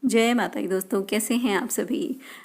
जय माता दी दोस्तों, कैसे हैं आप सभी।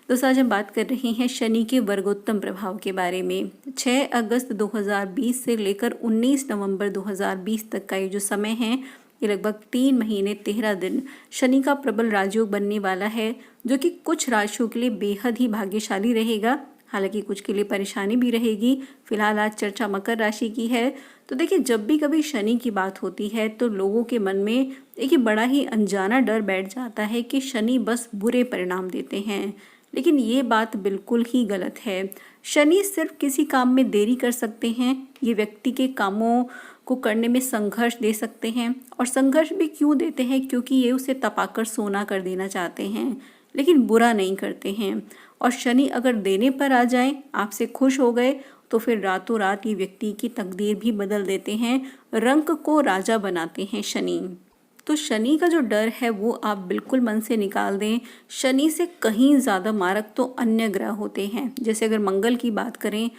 दोस्तों आज हम बात कर रहे हैं शनि के वर्गोत्तम प्रभाव के बारे में। 6 अगस्त 2020 से लेकर 19 नवंबर 2020 तक का ये जो समय है, ये लगभग 3 महीने 13 दिन शनि का प्रबल राजयोग बनने वाला है, जो कि कुछ राशियों के लिए बेहद ही भाग्यशाली रहेगा। हालांकि कुछ के लिए परेशानी भी रहेगी। फिलहाल आज चर्चा मकर राशि की है। तो देखिए, जब भी कभी शनि की बात होती है तो लोगों के मन में एक बड़ा ही अनजाना डर बैठ जाता है कि शनि बस बुरे परिणाम देते हैं। लेकिन ये बात बिल्कुल ही गलत है। शनि सिर्फ किसी काम में देरी कर सकते हैं। ये व्यक्ति के कामों को करने में संघर्ष दे सकते हैं, और संघर्ष भी क्यों देते हैं, क्योंकि ये उसे तपाकर सोना कर देना चाहते हैं, लेकिन बुरा नहीं करते हैं। और शनि अगर देने पर आ जाए, आपसे खुश हो गए, तो फिर रातों रात ये व्यक्ति की तकदीर भी बदल देते हैं। रंक को राजा बनाते हैं शनि। तो शनि का जो डर है वो आप बिल्कुल मन से निकाल दें। शनि से कहीं ज़्यादा मारक तो अन्य ग्रह होते हैं। जैसे अगर मंगल की बात करें,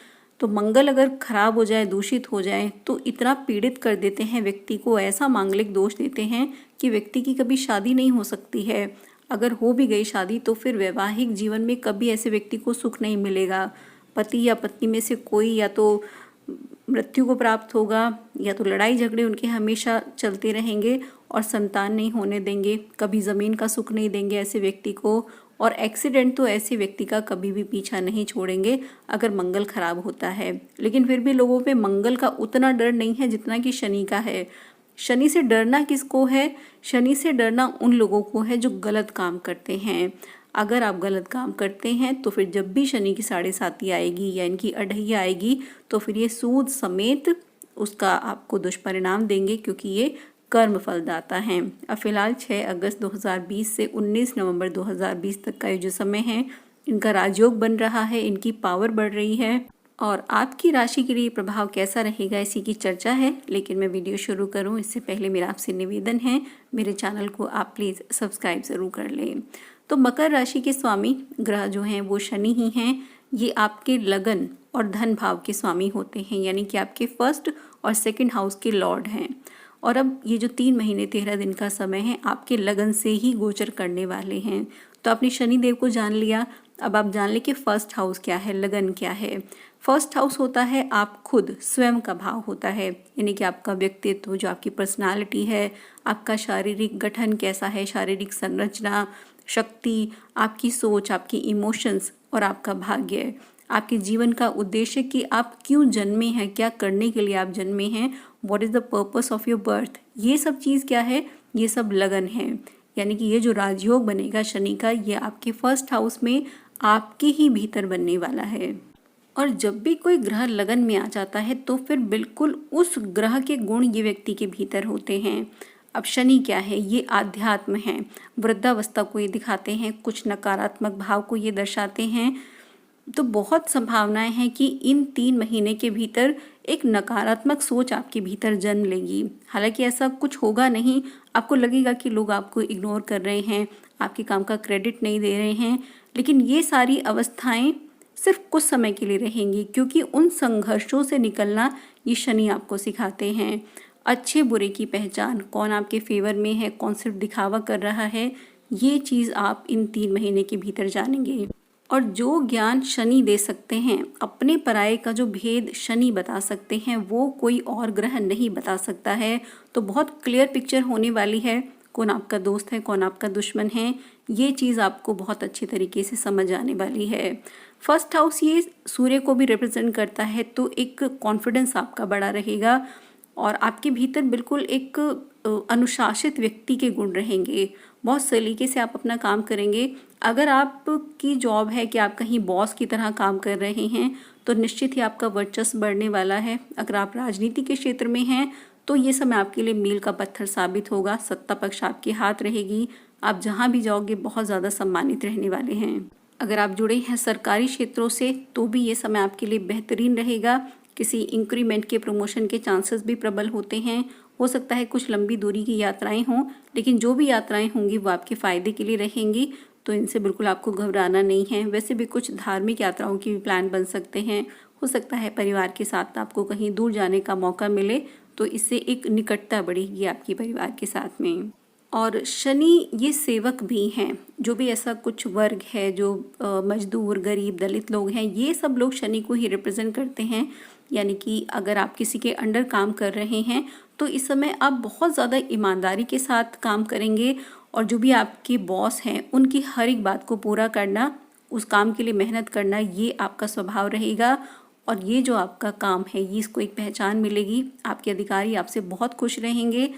तो मंगल अगर खराब हो जाए, दूषित हो जाए, तो इतना पीड़ित कर देते हैं व्यक्ति को, ऐसा मांगलिक दोष देते हैं कि व्यक्ति की कभी शादी नहीं हो सकती है। अगर हो भी गई शादी तो फिर वैवाहिक जीवन में कभी ऐसे व्यक्ति को सुख नहीं मिलेगा। पति या पत्नी में से कोई या तो मृत्यु को प्राप्त होगा, या तो लड़ाई झगड़े उनके हमेशा चलते रहेंगे और संतान नहीं होने देंगे। कभी ज़मीन का सुख नहीं देंगे ऐसे व्यक्ति को, और एक्सीडेंट तो ऐसे व्यक्ति का कभी भी पीछा नहीं छोड़ेंगे अगर मंगल खराब होता है। लेकिन फिर भी लोगों पे मंगल का उतना डर नहीं है जितना कि शनि का है। शनि से डरना किसको है? शनि से डरना उन लोगों को है जो गलत काम करते हैं। अगर आप गलत काम करते हैं तो फिर जब भी शनि की साढ़े साती आएगी या इनकी अढ़ैया आएगी, तो फिर ये सूद समेत उसका आपको दुष्परिणाम देंगे, क्योंकि ये कर्म फलदाता हैं। अब फिलहाल 6 अगस्त 2020 से 19 नवंबर 2020 तक का ये जो समय है, इनका राजयोग बन रहा है, इनकी पावर बढ़ रही है। और आपकी राशि के लिए प्रभाव कैसा रहेगा, इसी की चर्चा है। लेकिन मैं वीडियो शुरू करूं इससे पहले मेरा आपसे निवेदन है, मेरे चैनल को आप प्लीज़ सब्सक्राइब ज़रूर कर लें। तो मकर राशि के स्वामी ग्रह जो हैं वो शनि ही हैं। ये आपके लगन और धन भाव के स्वामी होते हैं, यानी कि आपके फर्स्ट और सेकंड हाउस के लॉर्ड हैं। और अब ये जो 3 महीने 13 दिन का समय है, आपके लगन से ही गोचर करने वाले हैं। तो आपने शनि देव को जान लिया। अब आप जान लें कि फर्स्ट हाउस क्या है, लगन क्या है। फर्स्ट हाउस होता है आप खुद, स्वयं का भाव होता है, यानी कि आपका व्यक्तित्व, जो आपकी पर्सनालिटी है, आपका शारीरिक गठन कैसा है, शारीरिक संरचना, शक्ति, आपकी सोच, आपकी इमोशंस और आपका भाग्य, आपके जीवन का उद्देश्य कि आप क्यों जन्मे हैं, क्या करने के लिए आप जन्मे हैं, what is the purpose of your birth. ये सब चीज़ क्या है? ये सब लगन है। यानी कि ये जो राजयोग बनेगा शनि का, ये आपके फर्स्ट हाउस में आपके ही भीतर बनने वाला है। और जब भी कोई ग्रह लगन में आ जाता है तो फिर बिल्कुल उस ग्रह के गुण ये व्यक्ति के भीतर होते हैं। अब शनि क्या है? ये आध्यात्म है, वृद्धावस्था को ये दिखाते हैं, कुछ नकारात्मक भाव को ये दर्शाते हैं। तो बहुत संभावनाएं हैं कि इन 3 महीने के भीतर एक नकारात्मक सोच आपके भीतर जन्म लेगी। हालांकि ऐसा कुछ होगा नहीं, आपको लगेगा कि लोग आपको इग्नोर कर रहे हैं, आपके काम का क्रेडिट नहीं दे रहे हैं, लेकिन ये सारी अवस्थाएं सिर्फ कुछ समय के लिए रहेंगी, क्योंकि उन संघर्षों से निकलना ये शनि आपको सिखाते हैं। अच्छे बुरे की पहचान, कौन आपके फेवर में है, कौन सिर्फ दिखावा कर रहा है, ये चीज़ आप इन 3 महीने के भीतर जानेंगे। और जो ज्ञान शनि दे सकते हैं, अपने पराये का जो भेद शनि बता सकते हैं, वो कोई और ग्रह नहीं बता सकता है। तो बहुत क्लियर पिक्चर होने वाली है, कौन आपका दोस्त है, कौन आपका दुश्मन है, ये चीज़ आपको बहुत अच्छे तरीके से समझ आने वाली है। फर्स्ट हाउस ये सूर्य को भी रिप्रेजेंट करता है, तो एक कॉन्फिडेंस आपका बड़ा रहेगा, और आपके भीतर बिल्कुल एक अनुशासित व्यक्ति के गुण रहेंगे। बहुत सलीके से आप अपना काम करेंगे। अगर आपकी जॉब है कि आप कहीं बॉस की तरह काम कर रहे हैं, तो निश्चित ही आपका वर्चस्व बढ़ने वाला है। अगर आप राजनीति के क्षेत्र में हैं तो ये समय आपके लिए मील का पत्थर साबित होगा। सत्ता पक्ष आपके हाथ रहेगी, आप जहाँ भी जाओगे बहुत ज़्यादा सम्मानित रहने वाले हैं। अगर आप जुड़े हैं सरकारी क्षेत्रों से तो भी ये समय आपके लिए बेहतरीन रहेगा। किसी इंक्रीमेंट के, प्रमोशन के चांसेस भी प्रबल होते हैं। हो सकता है कुछ लंबी दूरी की यात्राएं हों, लेकिन जो भी यात्राएं होंगी वो आपके फ़ायदे के लिए रहेंगी, तो इनसे बिल्कुल आपको घबराना नहीं है। वैसे भी कुछ धार्मिक यात्राओं की भी प्लान बन सकते हैं। हो सकता है परिवार के साथ आपको कहीं दूर जाने का मौका मिले, तो इससे एक निकटता बढ़ेगी आपकी परिवार के साथ में। और शनि ये सेवक भी हैं, जो भी ऐसा कुछ वर्ग है जो मजदूर, गरीब, दलित लोग हैं, ये सब लोग शनि को ही रिप्रेजेंट करते हैं। यानी कि अगर आप किसी के अंडर काम कर रहे हैं तो इस समय आप बहुत ज़्यादा ईमानदारी के साथ काम करेंगे और जो भी आपके बॉस हैं उनकी हर एक बात को पूरा करना, उस काम के लिए मेहनत करना, ये आपका स्वभाव रहेगा। और ये जो आपका काम है ये इसको एक पहचान मिलेगी, आपके अधिकारी आपसे बहुत खुश रहेंगे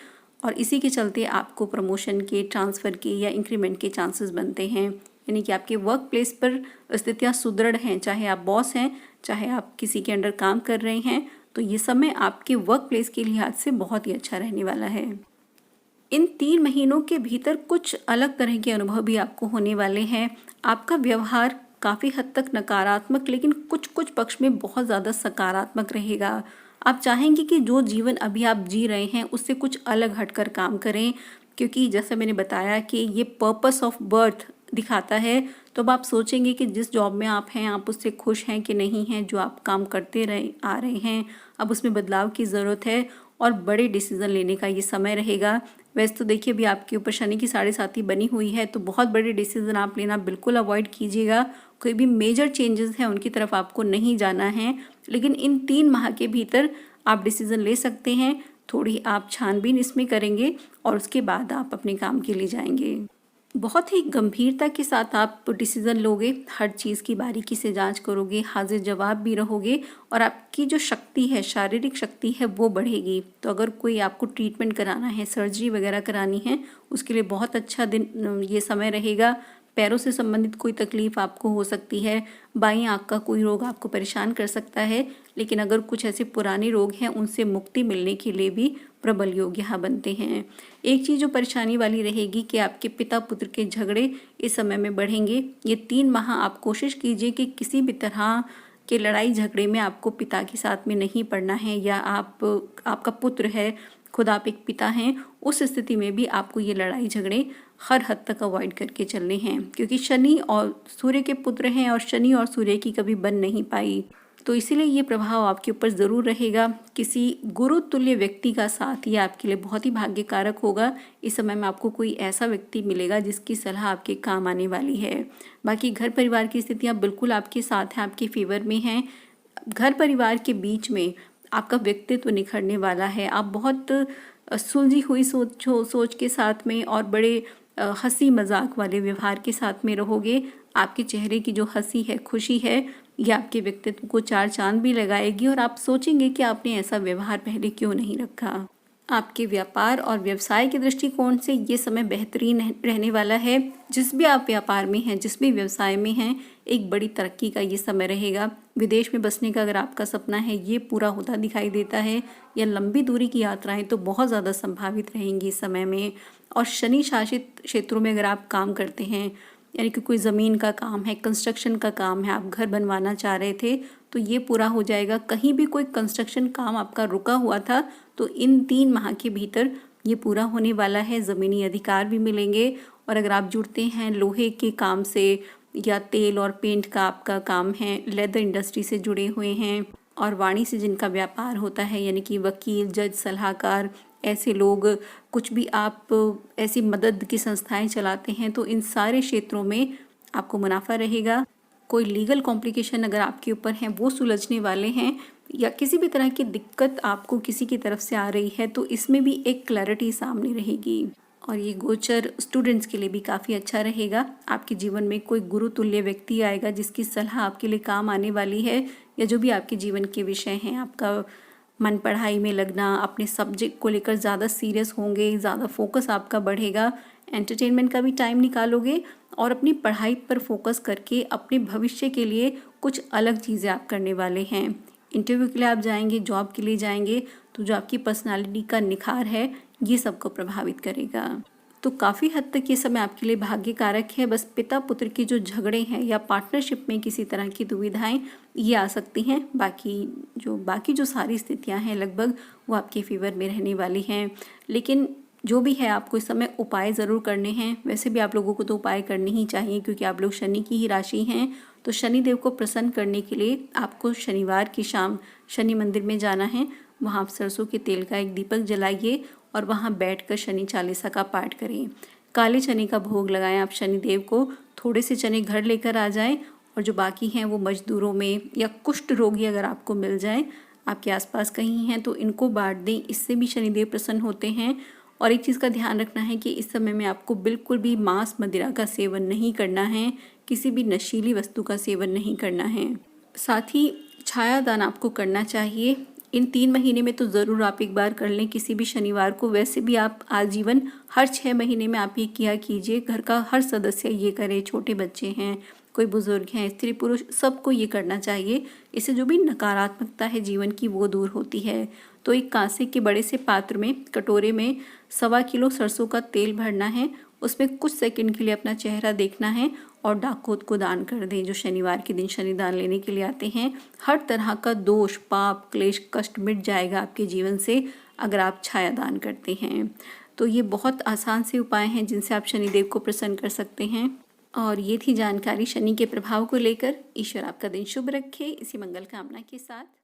और इसी के चलते आपको प्रमोशन के, ट्रांसफ़र के या इंक्रीमेंट के चांसेस बनते हैं। यानी कि आपके वर्क प्लेस पर स्थितियाँ सुदृढ़ हैं, चाहे आप बॉस हैं, चाहे आप किसी के अंडर काम कर रहे हैं, तो ये समय आपके वर्क प्लेस के लिहाज से बहुत ही अच्छा रहने वाला है। इन 3 महीनों के भीतर कुछ अलग तरह के अनुभव भी आपको होने वाले हैं। आपका व्यवहार काफ़ी हद तक नकारात्मक लेकिन कुछ कुछ पक्ष में बहुत ज़्यादा सकारात्मक रहेगा। आप चाहेंगे कि जो जीवन अभी आप जी रहे हैं उससे कुछ अलग हटकर काम करें, क्योंकि जैसे मैंने बताया कि ये पर्पस ऑफ बर्थ दिखाता है। तो अब आप सोचेंगे कि जिस जॉब में आप हैं आप उससे खुश हैं कि नहीं हैं, जो आप काम करते आ रहे हैं अब उसमें बदलाव की ज़रूरत है और बड़े डिसीज़न लेने का ये समय रहेगा। वैसे तो देखिए अभी आपके ऊपर शनि की 7.5 बनी हुई है, तो बहुत बड़े डिसीज़न आप लेना बिल्कुल अवॉइड कीजिएगा। कोई भी मेजर चेंजेस हैं उनकी तरफ आपको नहीं जाना है, लेकिन इन 3 माह के भीतर आप डिसीज़न ले सकते हैं। थोड़ी आप छानबीन इसमें करेंगे और उसके बाद आप अपने काम के लिए जाएंगे। बहुत ही गंभीरता के साथ आप डिसीज़न लोगे, हर चीज़ की बारीकी से जांच करोगे, हाजिर जवाब भी रहोगे और आपकी जो शक्ति है, शारीरिक शक्ति है, वो बढ़ेगी। तो अगर कोई आपको ट्रीटमेंट कराना है, सर्जरी वगैरह करानी है, उसके लिए बहुत अच्छा दिन ये समय रहेगा। पैरों से संबंधित कोई तकलीफ आपको हो सकती है, बाईं आंख का कोई रोग आपको परेशान कर सकता है, लेकिन अगर कुछ ऐसे पुराने रोग हैं उनसे मुक्ति मिलने के लिए भी प्रबल योग यहाँ बनते हैं। एक चीज़ जो परेशानी वाली रहेगी कि आपके पिता पुत्र के झगड़े इस समय में बढ़ेंगे। ये 3 माह आप कोशिश कीजिए कि किसी भी तरह के लड़ाई झगड़े में आपको पिता के साथ में नहीं पड़ना है, या आपका पुत्र है, खुद आप एक पिता हैं, उस स्थिति में भी आपको ये लड़ाई झगड़े हर हद तक अवॉइड करके चलने हैं, क्योंकि शनि और सूर्य के पुत्र हैं और शनि और सूर्य की कभी बन नहीं पाई। तो इसीलिए ये प्रभाव आपके ऊपर ज़रूर रहेगा। किसी गुरु तुल्य व्यक्ति का साथ ये आपके लिए बहुत ही भाग्यकारक होगा। इस समय में आपको कोई ऐसा व्यक्ति मिलेगा जिसकी सलाह आपके काम आने वाली है। बाकी घर परिवार की स्थितियाँ बिल्कुल आपके साथ हैं, आपके फेवर में हैं। घर परिवार के बीच में आपका व्यक्तित्व निखरने वाला है। आप बहुत सुलझी हुई सोच के साथ में और बड़े हंसी मजाक वाले व्यवहार के साथ में रहोगे। आपके चेहरे की जो हंसी है, खुशी है, ये आपके व्यक्तित्व को 4 चांद भी लगाएगी और आप सोचेंगे कि आपने ऐसा व्यवहार पहले क्यों नहीं रखा। आपके व्यापार और व्यवसाय के दृष्टिकोण से ये समय बेहतरीन रहने वाला है। जिस भी आप व्यापार में हैं, जिस भी व्यवसाय में हैं, एक बड़ी तरक्की का ये समय रहेगा। विदेश में बसने का अगर आपका सपना है ये पूरा होता दिखाई देता है, या लंबी दूरी की यात्राएं तो बहुत ज़्यादा संभावित रहेंगी इस समय में। और शनि शासित क्षेत्रों में अगर आप काम करते हैं, यानी कि कोई ज़मीन का काम है, कंस्ट्रक्शन का काम है, आप घर बनवाना चाह रहे थे तो ये पूरा हो जाएगा। कहीं भी कोई कंस्ट्रक्शन काम आपका रुका हुआ था तो इन 3 माह के भीतर ये पूरा होने वाला है। ज़मीनी अधिकार भी मिलेंगे। और अगर आप जुड़ते हैं लोहे के काम से, या तेल और पेंट का आपका काम है, लेदर इंडस्ट्री से जुड़े हुए हैं, और वाणी से जिनका व्यापार होता है, यानी कि वकील, जज, सलाहकार, ऐसे लोग, कुछ भी आप ऐसी मदद की संस्थाएं चलाते हैं, तो इन सारे क्षेत्रों में आपको मुनाफा रहेगा। कोई लीगल कॉम्प्लिकेशन अगर आपके ऊपर हैं वो सुलझने वाले हैं, या किसी भी तरह की दिक्कत आपको किसी की तरफ से आ रही है तो इसमें भी एक क्लैरिटी सामने रहेगी। और ये गोचर स्टूडेंट्स के लिए भी काफ़ी अच्छा रहेगा। आपके जीवन में कोई गुरु तुल्य व्यक्ति आएगा जिसकी सलाह आपके लिए काम आने वाली है, या जो भी आपके जीवन के विषय हैं, आपका मन पढ़ाई में लगना, अपने सब्जेक्ट को लेकर ज़्यादा सीरियस होंगे, ज़्यादा फोकस आपका बढ़ेगा, एंटरटेनमेंट का भी टाइम निकालोगे और अपनी पढ़ाई पर फोकस करके अपने भविष्य के लिए कुछ अलग चीज़ें आप करने वाले हैं। इंटरव्यू के लिए आप जाएंगे, जॉब के लिए जाएंगे, तो जो आपकी पर्सनालिटी का निखार है ये सबको प्रभावित करेगा। तो काफ़ी हद तक ये समय आपके लिए भाग्यकारक है। बस पिता पुत्र के जो झगड़े हैं या पार्टनरशिप में किसी तरह की दुविधाएं ये आ सकती हैं। बाकी जो सारी स्थितियां हैं लगभग वो आपके फेवर में रहने वाली हैं। लेकिन जो भी है आपको इस समय उपाय ज़रूर करने हैं। वैसे भी आप लोगों को तो उपाय करने ही चाहिए क्योंकि आप लोग शनि की ही राशि हैं। तो शनिदेव को प्रसन्न करने के लिए आपको शनिवार की शाम शनि मंदिर में जाना है। वहाँ आप सरसों के तेल का एक दीपक जलाइए और वहाँ बैठकर शनि चालीसा का पाठ करें। काले चने का भोग लगाएं आप शनिदेव को। थोड़े से चने घर लेकर आ जाएं और जो बाकी हैं वो मजदूरों में या कुष्ठ रोगी अगर आपको मिल जाए, आपके आसपास कहीं हैं, तो इनको बांट दें। इससे भी शनिदेव प्रसन्न होते हैं। और एक चीज़ का ध्यान रखना है कि इस समय में आपको बिल्कुल भी मांस मदिरा का सेवन नहीं करना है, किसी भी नशीली वस्तु का सेवन नहीं करना है। साथ ही छाया दान आपको करना चाहिए। इन 3 महीने में तो ज़रूर आप एक बार कर लें किसी भी शनिवार को। वैसे भी आप आजीवन हर 6 महीने में आप ये किया कीजिए। घर का हर सदस्य ये करे, छोटे बच्चे हैं, कोई बुजुर्ग हैं, स्त्री पुरुष, सबको ये करना चाहिए। इससे जो भी नकारात्मकता है जीवन की वो दूर होती है। तो एक कांसे के बड़े से पात्र में, कटोरे में 1.25 किलो सरसों का तेल भरना है। उसमें कुछ सेकंड के लिए अपना चेहरा देखना है और डाकोत को दान कर दें। जो शनिवार के दिन शनिदान लेने के लिए आते हैं, हर तरह का दोष, पाप, क्लेश, कष्ट मिट जाएगा आपके जीवन से अगर आप छाया दान करते हैं। तो ये बहुत आसान से उपाय हैं जिनसे आप शनिदेव को प्रसन्न कर सकते हैं। और ये थी जानकारी शनि के प्रभाव को लेकर। ईश्वर आपका दिन शुभ रखे, इसी मंगल कामना के साथ।